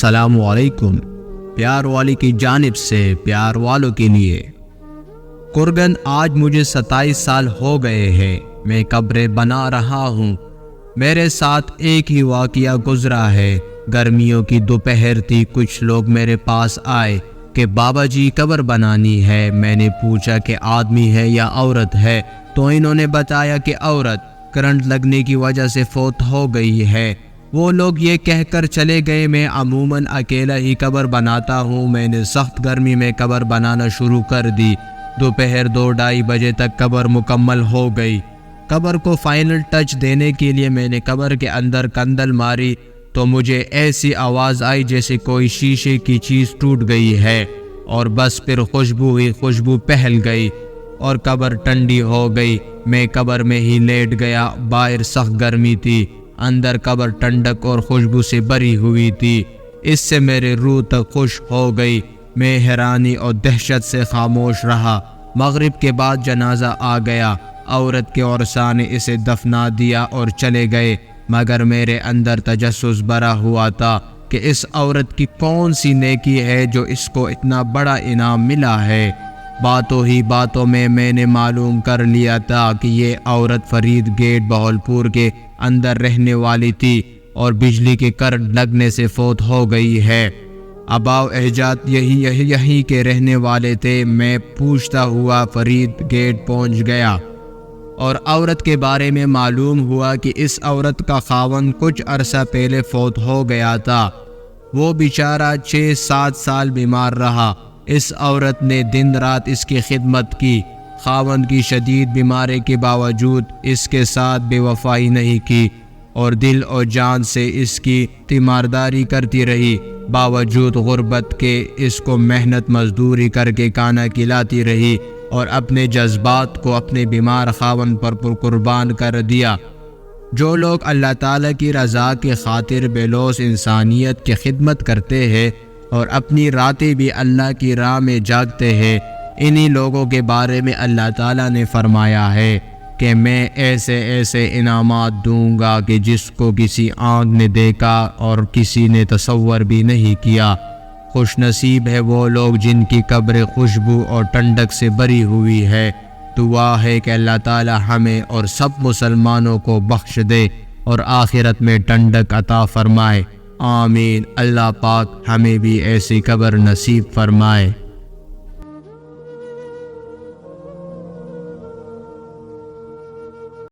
السلام علیکم۔ پیار والی کی جانب سے پیار والوں کے لیے۔ قربان آج مجھے 27 سال ہو گئے ہیں، میں قبریں بنا رہا ہوں۔ میرے ساتھ ایک ہی واقعہ گزرا ہے۔ گرمیوں کی دوپہر تھی، کچھ لوگ میرے پاس آئے کہ بابا جی قبر بنانی ہے۔ میں نے پوچھا کہ آدمی ہے یا عورت ہے، تو انہوں نے بتایا کہ عورت کرنٹ لگنے کی وجہ سے فوت ہو گئی ہے۔ وہ لوگ یہ کہہ کر چلے گئے میں عموماً اکیلا ہی قبر بناتا ہوں۔ میں نے سخت گرمی میں قبر بنانا شروع کر دی۔ دوپہر 2-2:30 بجے تک قبر مکمل ہو گئی۔ قبر کو فائنل ٹچ دینے کے لیے میں نے قبر کے اندر کندل ماری تو مجھے ایسی آواز آئی جیسے کوئی شیشے کی چیز ٹوٹ گئی ہے، اور بس پھر خوشبو پھیل گئی اور قبر ٹھنڈی ہو گئی۔ میں قبر میں ہی لیٹ گیا۔ باہر سخت گرمی تھی، اندر قبر ٹھنڈک اور خوشبو سے بھری ہوئی تھی۔ اس سے میرے روح تک خوش ہو گئی۔ میں حیرانی اور دہشت سے خاموش رہا۔ مغرب کے بعد جنازہ آ گیا۔ عورت کے ورثاء نے اسے دفنا دیا اور چلے گئے، مگر میرے اندر تجسس بھرا ہوا تھا کہ اس عورت کی کون سی نیکی ہے جو اس کو اتنا بڑا انعام ملا ہے۔ باتوں ہی باتوں میں نے معلوم کر لیا تھا کہ یہ عورت فرید گیٹ بہاولپور کے اندر رہنے والی تھی اور بجلی کے کرنٹ لگنے سے فوت ہو گئی ہے۔ آباء و اجداد یہی کے رہنے والے تھے۔ میں پوچھتا ہوا فرید گیٹ پہنچ گیا اور عورت کے بارے میں معلوم ہوا کہ اس عورت کا خاوند کچھ عرصہ پہلے فوت ہو گیا تھا۔ وہ بیچارہ 6-7 سال بیمار رہا۔ اس عورت نے دن رات اس کی خدمت کی۔ خاوند کی شدید بیماری کے باوجود اس کے ساتھ بے وفائی نہیں کی اور دل اور جان سے اس کی تیمارداری کرتی رہی۔ باوجود غربت کے اس کو محنت مزدوری کر کے کھانا کھلاتی رہی اور اپنے جذبات کو اپنے بیمار خاوند پر قربان کر دیا۔ جو لوگ اللہ تعالیٰ کی رضا کی خاطر بے لوث انسانیت کی خدمت کرتے ہیں اور اپنی راتیں بھی اللہ کی راہ میں جاگتے ہیں، انہی لوگوں کے بارے میں اللہ تعالیٰ نے فرمایا ہے کہ میں ایسے انعامات دوں گا کہ جس کو کسی آنکھ نے دیکھا اور کسی نے تصور بھی نہیں کیا۔ خوش نصیب ہے وہ لوگ جن کی قبر خوشبو اور ٹھنڈک سے بھری ہوئی ہے۔ دعا ہے کہ اللہ تعالیٰ ہمیں اور سب مسلمانوں کو بخش دے اور آخرت میں ٹھنڈک عطا فرمائے۔ آمین۔ اللہ پاک ہمیں بھی ایسی قبر نصیب فرمائے۔